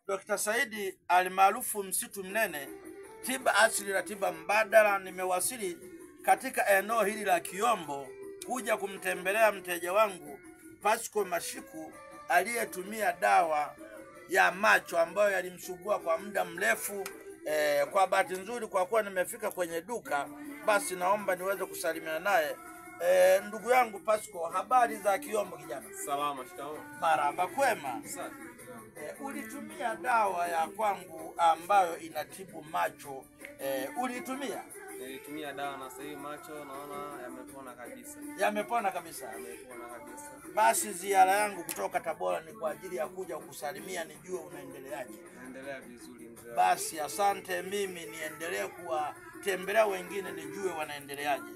Dr. Saidi almaarufu Msitu Mnene, tiba asili na tiba mbadala. Nimewasili katika eneo hili la Kiyombo kuja kumtembelea mteja wangu Pasco Mashiku aliyetumia dawa ya macho ambayo yalimsumbua kwa muda mrefu. Kwa bahati nzuri, kwa kuwa nimefika kwenye duka, basi naomba niweze kusalimiana naye. Ndugu yangu Pasco, habari za Kiyombo kijana? Salama, shikamoo. Marhaba, kwema. Ulitumia dawa ya kwangu ambayo inatibu macho. Ulitumia? Nilitumia dawa na sasa hivi macho naona yamepona kabisa. Yamepona kabisa. Yamepona kabisa. Basi ziara yangu kutoka Tabora ni kwa ajili ya kuja kukusalimia, nijue unaendeleaje. Naendelea vizuri mzee. Basi asante, mimi niendelee kuwatembelea wengine nijue wanaendeleaje.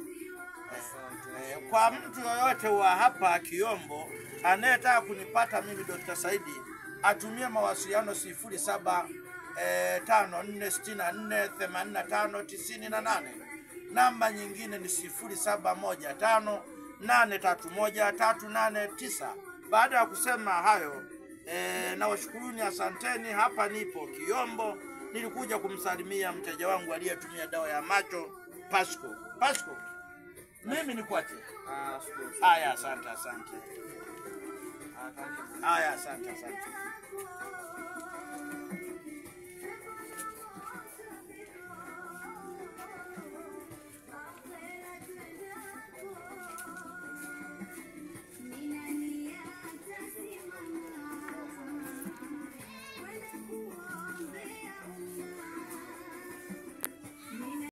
Kwa mtu yoyote wa hapa Kiyombo anayetaka kunipata mimi Dr. Saidi, atumie mawasiliano 0754648598. Namba nyingine ni 0715831389. Baada ya kusema hayo, na washukuruni, asanteni. Hapa nipo Kiyombo, nilikuja kumsalimia mteja wangu aliyetumia dawa ya macho Pasco. Pasco, mimi nikuache. Shukuru. Haya, asante. Karibu. Haya, asante.